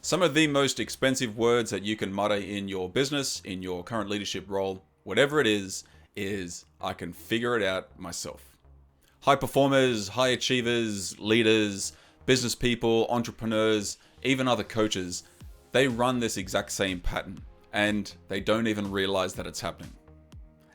Some of the most expensive words that you can mutter in your business, in your current leadership role, whatever it is I can figure it out myself. High performers, high achievers, leaders, business people, entrepreneurs, even other coaches, they run this exact same pattern and they don't even realize that it's happening.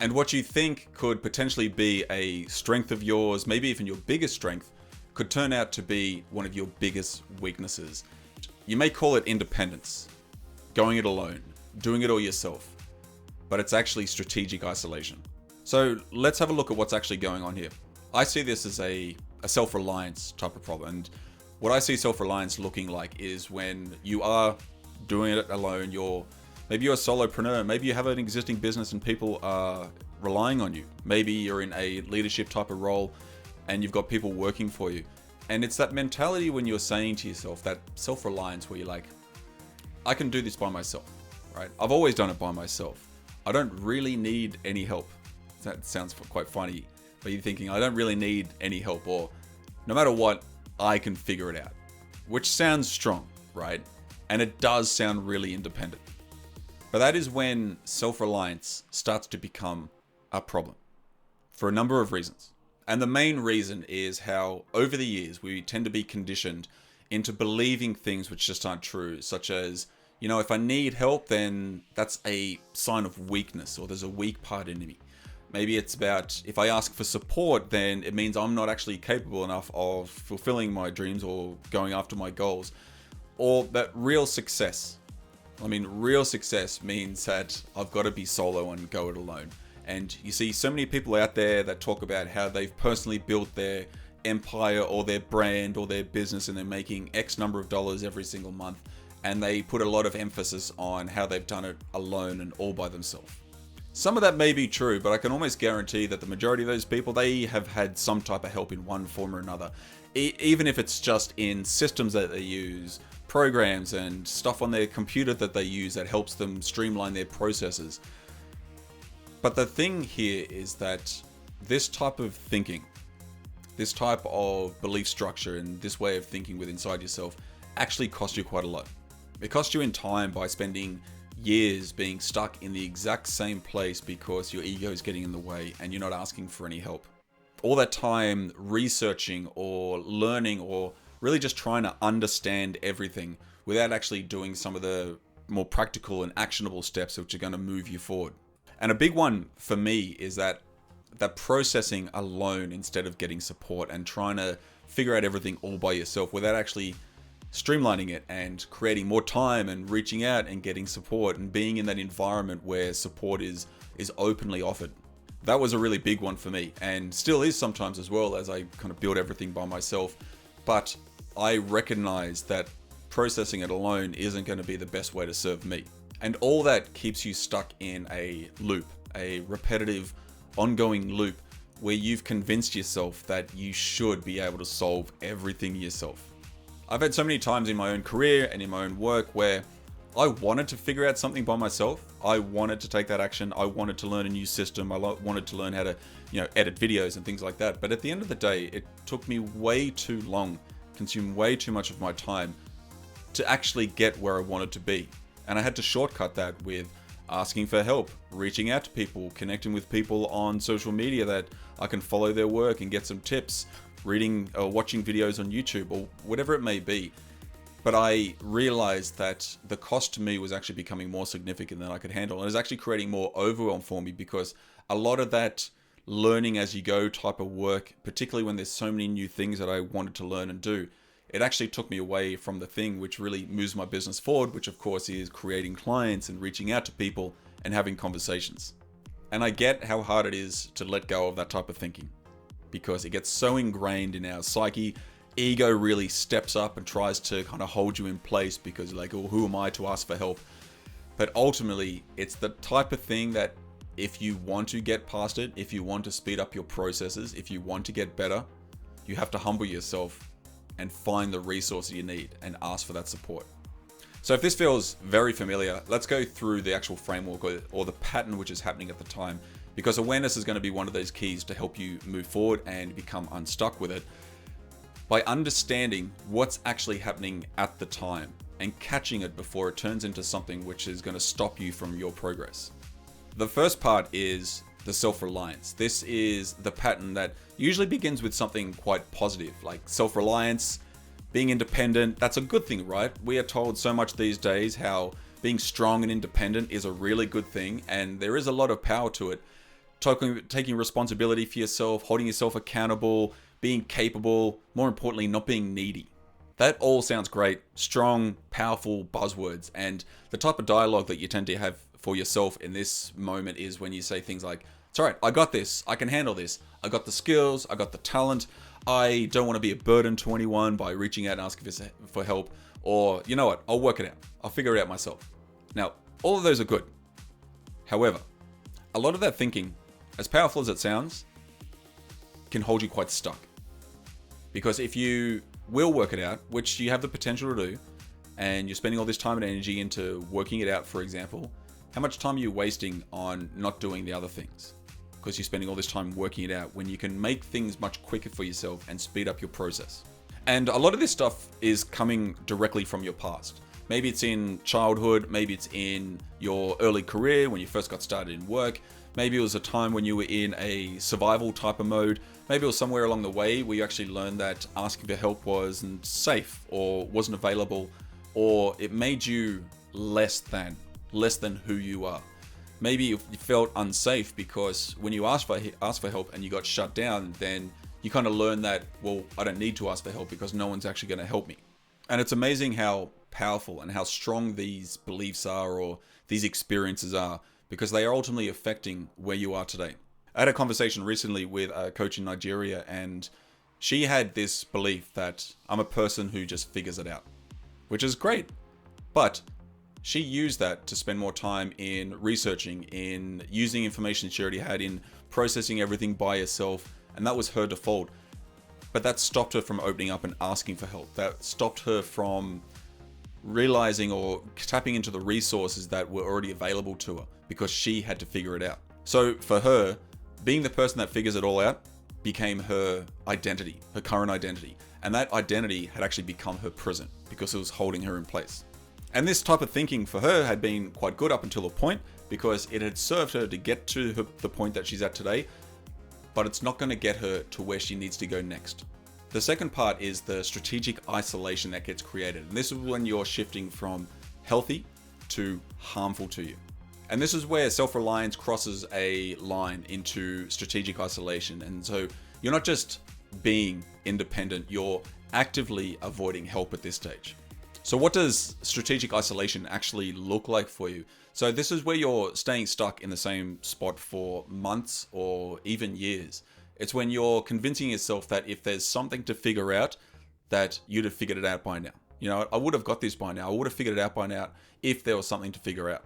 And what you think could potentially be a strength of yours, maybe even your biggest strength, could turn out to be one of your biggest weaknesses. You may call it independence, going it alone, doing it all yourself, but it's actually strategic isolation. So let's have a look at what's actually going on here. I see this as a self-reliance type of problem. And what I see self-reliance looking like is when you are doing it alone, maybe you're a solopreneur, maybe you have an existing business and people are relying on you. Maybe you're in a leadership type of role and you've got people working for you. And it's that mentality when you're saying to yourself, that self-reliance where you're like, I can do this by myself, right? I've always done it by myself. I don't really need any help. That sounds quite funny, but you're thinking, I don't really need any help, or no matter what, I can figure it out, which sounds strong, right? And it does sound really independent. But that is when self-reliance starts to become a problem for a number of reasons. And the main reason is how over the years we tend to be conditioned into believing things which just aren't true, such as, if I need help, then that's a sign of weakness, or there's a weak part in me. Maybe it's about, if I ask for support, then it means I'm not actually capable enough of fulfilling my dreams or going after my goals. Or that real success. Real success means that I've got to be solo and go it alone. And you see so many people out there that talk about how they've personally built their empire or their brand or their business, and they're making X number of dollars every single month. And they put a lot of emphasis on how they've done it alone and all by themselves. Some of that may be true, but I can almost guarantee that the majority of those people, they have had some type of help in one form or another. Even if it's just in systems that they use, programs and stuff on their computer that they use that helps them streamline their processes. But the thing here is that this type of thinking, this type of belief structure and this way of thinking within inside yourself actually cost you quite a lot. It costs you in time by spending years being stuck in the exact same place because your ego is getting in the way and you're not asking for any help. All that time researching or learning or really just trying to understand everything without actually doing some of the more practical and actionable steps which are going to move you forward. And a big one for me is that processing alone instead of getting support and trying to figure out everything all by yourself without actually streamlining it and creating more time and reaching out and getting support and being in that environment where support is openly offered. That was a really big one for me, and still is sometimes as well, as I kind of build everything by myself. But I recognize that processing it alone isn't going to be the best way to serve me. And all that keeps you stuck in a loop, a repetitive, ongoing loop where you've convinced yourself that you should be able to solve everything yourself. I've had so many times in my own career and in my own work where I wanted to figure out something by myself. I wanted to take that action. I wanted to learn a new system. I wanted to learn how to, edit videos and things like that. But at the end of the day, it took me way too long, consumed way too much of my time to actually get where I wanted to be. And I had to shortcut that with asking for help, reaching out to people, connecting with people on social media that I can follow their work and get some tips, reading or watching videos on YouTube or whatever it may be. But I realized that the cost to me was actually becoming more significant than I could handle. And it was actually creating more overwhelm for me because a lot of that learning as you go type of work, particularly when there's so many new things that I wanted to learn and do, it actually took me away from the thing which really moves my business forward, which of course is creating clients and reaching out to people and having conversations. And I get how hard it is to let go of that type of thinking because it gets so ingrained in our psyche. Ego really steps up and tries to kind of hold you in place because who am I to ask for help? But ultimately, it's the type of thing that if you want to get past it, if you want to speed up your processes, if you want to get better, you have to humble yourself and find the resources you need and ask for that support. So if this feels very familiar, let's go through the actual framework or the pattern which is happening at the time, because awareness is going to be one of those keys to help you move forward and become unstuck with it. By understanding what's actually happening at the time, and catching it before it turns into something which is going to stop you from your progress. The first part is the self-reliance. This is the pattern that usually begins with something quite positive, like self-reliance, being independent. That's a good thing, right? We are told so much these days how being strong and independent is a really good thing, and there is a lot of power to it. Taking responsibility for yourself, holding yourself accountable, being capable, more importantly, not being needy. That all sounds great, strong, powerful buzzwords, and the type of dialogue that you tend to have for yourself in this moment is when you say things like, it's all right, I got this, I can handle this, I got the skills, I got the talent, I don't want to be a burden to anyone by reaching out and asking for help, or you know what, I'll work it out, I'll figure it out myself. Now, all of those are good. However, a lot of that thinking, as powerful as it sounds, can hold you quite stuck. Because if you will work it out, which you have the potential to do, and you're spending all this time and energy into working it out, for example, how much time are you wasting on not doing the other things? Because you're spending all this time working it out when you can make things much quicker for yourself and speed up your process. And a lot of this stuff is coming directly from your past. Maybe it's in childhood, maybe it's in your early career when you first got started in work, maybe it was a time when you were in a survival type of mode, maybe it was somewhere along the way where you actually learned that asking for help wasn't safe or wasn't available, or it made you less than who you are. Maybe you felt unsafe because when you asked for help and you got shut down, then you kind of learned that, well, I don't need to ask for help because no one's actually going to help me. And it's amazing how powerful and how strong these beliefs are, or these experiences are, because they are ultimately affecting where you are today. I had a conversation recently with a coach in Nigeria, and she had this belief that I'm a person who just figures it out, which is great. But she used that to spend more time in researching, in using information she already had, in processing everything by herself, and that was her default. But that stopped her from opening up and asking for help. That stopped her from realizing or tapping into the resources that were already available to her because she had to figure it out. So for her, being the person that figures it all out became her identity, her current identity. And that identity had actually become her prison because it was holding her in place. And this type of thinking for her had been quite good up until a point, because it had served her to get to the point that she's at today, but it's not going to get her to where she needs to go next. The second part is the strategic isolation that gets created. And this is when you're shifting from healthy to harmful to you. And this is where self-reliance crosses a line into strategic isolation. And so you're not just being independent, you're actively avoiding help at this stage. So what does strategic isolation actually look like for you? So this is where you're staying stuck in the same spot for months or even years. It's when you're convincing yourself that if there's something to figure out, that you'd have figured it out by now. You know, I would have got this by now. I would have figured it out by now if there was something to figure out.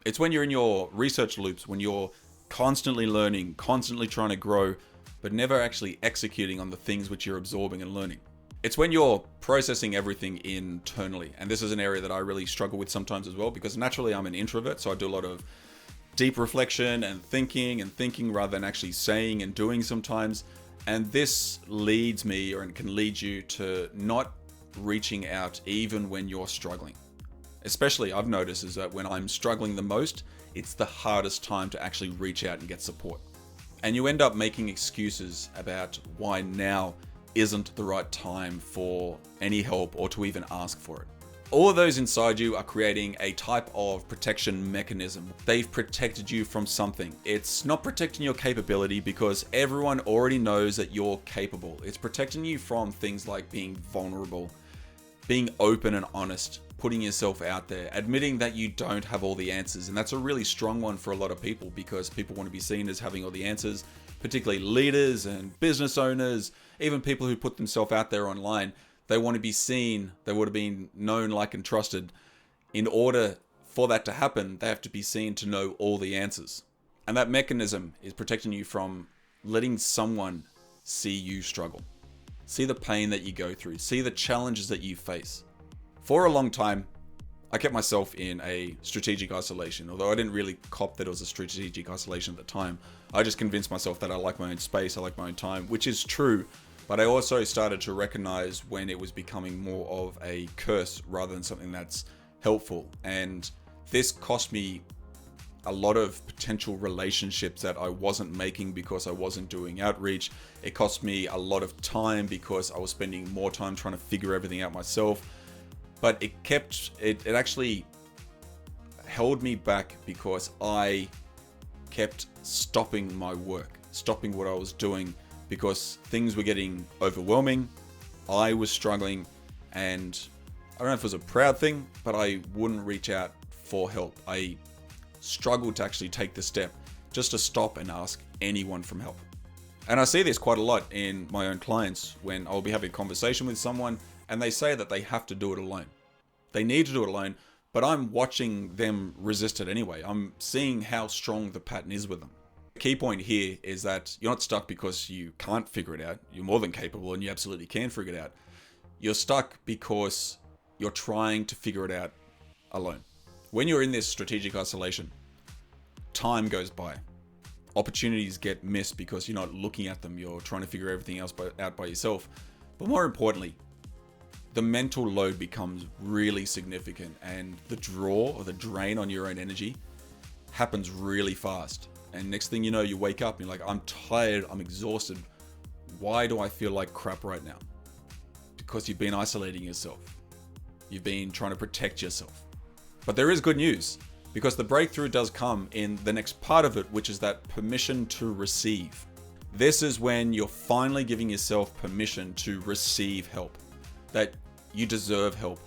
It's when you're in your research loops, when you're constantly learning, constantly trying to grow, but never actually executing on the things which you're absorbing and learning. It's when you're processing everything internally. And this is an area that I really struggle with sometimes as well, because naturally I'm an introvert, so I do a lot of deep reflection and thinking rather than actually saying and doing sometimes. And this leads me, or it can lead you to not reaching out even when you're struggling. Especially I've noticed is that when I'm struggling the most, it's the hardest time to actually reach out and get support. And you end up making excuses about why now isn't the right time for any help or to even ask for it. All of those inside you are creating a type of protection mechanism. They've protected you from something. It's not protecting your capability because everyone already knows that you're capable. It's protecting you from things like being vulnerable, being open and honest, putting yourself out there, admitting that you don't have all the answers. And that's a really strong one for a lot of people, because people want to be seen as having all the answers, particularly leaders and business owners, even people who put themselves out there online. They want to be seen, they want to be known, liked, and trusted. In order for that to happen, they have to be seen to know all the answers. And that mechanism is protecting you from letting someone see you struggle, see the pain that you go through, see the challenges that you face. For a long time, I kept myself in a strategic isolation, although I didn't really cop that it was a strategic isolation at the time. I just convinced myself that I like my own space, I like my own time, which is true. But I also started to recognize when it was becoming more of a curse rather than something that's helpful. And this cost me a lot of potential relationships that I wasn't making because I wasn't doing outreach. It cost me a lot of time because I was spending more time trying to figure everything out myself. But it actually held me back because I kept stopping my work, stopping what I was doing, because things were getting overwhelming. I was struggling, and I don't know if it was a proud thing, but I wouldn't reach out for help. I struggled to actually take the step just to stop and ask anyone for help. And I see this quite a lot in my own clients when I'll be having a conversation with someone and they say that they have to do it alone. They need to do it alone, but I'm watching them resist it anyway. I'm seeing how strong the pattern is with them. The key point here is that you're not stuck because you can't figure it out. You're more than capable and you absolutely can figure it out. You're stuck because you're trying to figure it out alone. When you're in this strategic isolation, time goes by. Opportunities get missed because you're not looking at them. You're trying to figure everything else out by yourself. But more importantly, the mental load becomes really significant, and the draw or the drain on your own energy happens really fast. And next thing you know, you wake up and you're like, I'm tired, I'm exhausted. Why do I feel like crap right now? Because you've been isolating yourself. You've been trying to protect yourself. But there is good news, because the breakthrough does come in the next part of it, which is that permission to receive. This is when you're finally giving yourself permission to receive help, that you deserve help.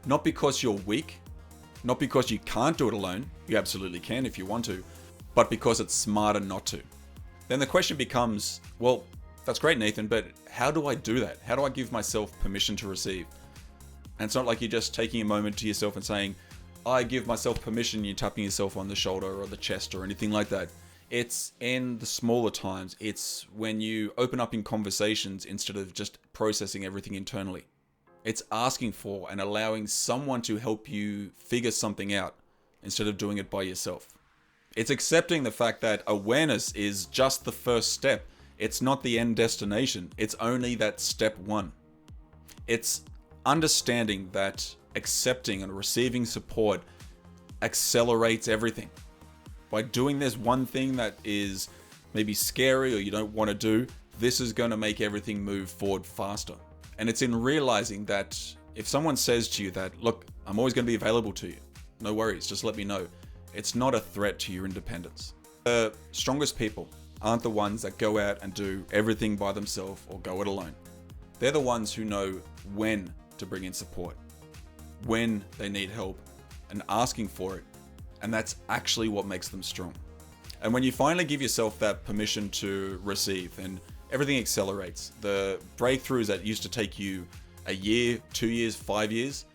Not because you're weak, not because you can't do it alone, you absolutely can if you want to, but because it's smarter not to. Then the question becomes, well, that's great, Nathan, but how do I do that? How do I give myself permission to receive? And it's not like you're just taking a moment to yourself and saying, I give myself permission, you're tapping yourself on the shoulder or the chest or anything like that. It's in the smaller times. It's when you open up in conversations instead of just processing everything internally. It's asking for and allowing someone to help you figure something out instead of doing it by yourself. It's accepting the fact that awareness is just the first step. It's not the end destination. It's only that step one. It's understanding that accepting and receiving support accelerates everything. By doing this one thing that is maybe scary or you don't want to do, this is going to make everything move forward faster. And it's in realizing that if someone says to you that, look, I'm always going to be available to you, no worries, just let me know. It's not a threat to your independence. The strongest people aren't the ones that go out and do everything by themselves or go it alone. They're the ones who know when to bring in support, when they need help, and asking for it. And that's actually what makes them strong. And when you finally give yourself that permission to receive, then everything accelerates. The breakthroughs that used to take you a year, 2 years, 5 years,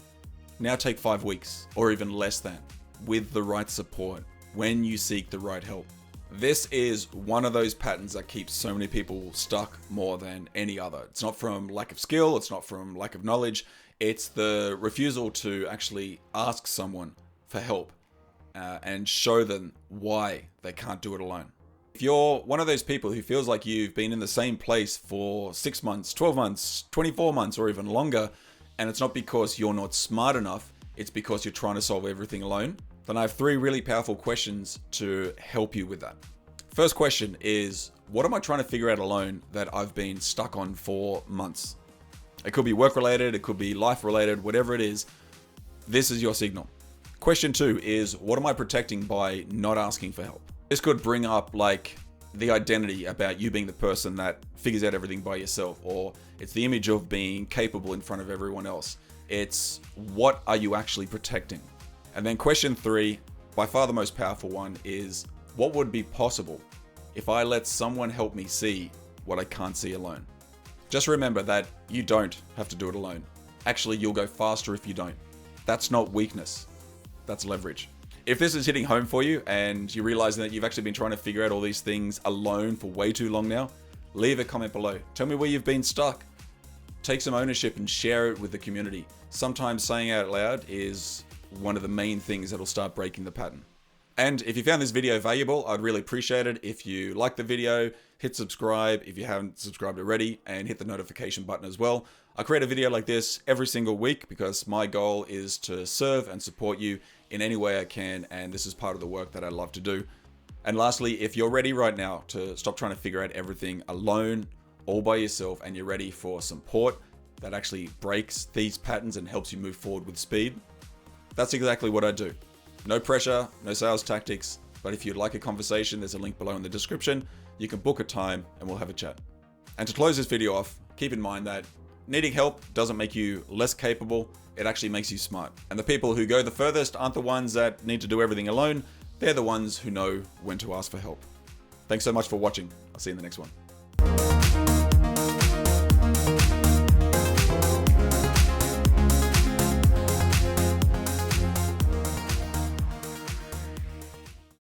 now take 5 weeks or even less than, with the right support, when you seek the right help. This is one of those patterns that keeps so many people stuck more than any other. It's not from lack of skill, it's not from lack of knowledge, it's the refusal to actually ask someone for help and show them why they can't do it alone. If you're one of those people who feels like you've been in the same place for 6 months, 12 months, 24 months, or even longer, and it's not because you're not smart enough, it's because you're trying to solve everything alone, then I have 3 really powerful questions to help you with that. First question is, what am I trying to figure out alone that I've been stuck on for months? It could be work related, it could be life related, whatever it is, this is your signal. Question 2 is, what am I protecting by not asking for help? This could bring up like the identity about you being the person that figures out everything by yourself, or it's the image of being capable in front of everyone else. It's what are you actually protecting? And then question 3, by far the most powerful one, is what would be possible if I let someone help me see what I can't see alone? Just remember that you don't have to do it alone. Actually, you'll go faster if you don't. That's not weakness, that's leverage. If this is hitting home for you and you're realizing that you've actually been trying to figure out all these things alone for way too long now, leave a comment below. Tell me where you've been stuck. Take some ownership and share it with the community. Sometimes saying out loud is one of the main things that'll start breaking the pattern. And if you found this video valuable, I'd really appreciate it if you like the video, hit subscribe if you haven't subscribed already, and hit the notification button as well. I create a video like this every single week because my goal is to serve and support you in any way I can, and this is part of the work that I love to do. And lastly, if you're ready right now to stop trying to figure out everything alone, all by yourself, and you're ready for support that actually breaks these patterns and helps you move forward with speed, that's exactly what I do. No pressure, no sales tactics, but if you'd like a conversation, there's a link below in the description. You can book a time and we'll have a chat. And to close this video off, keep in mind that needing help doesn't make you less capable, it actually makes you smart. And the people who go the furthest aren't the ones that need to do everything alone, they're the ones who know when to ask for help. Thanks so much for watching. I'll see you in the next one.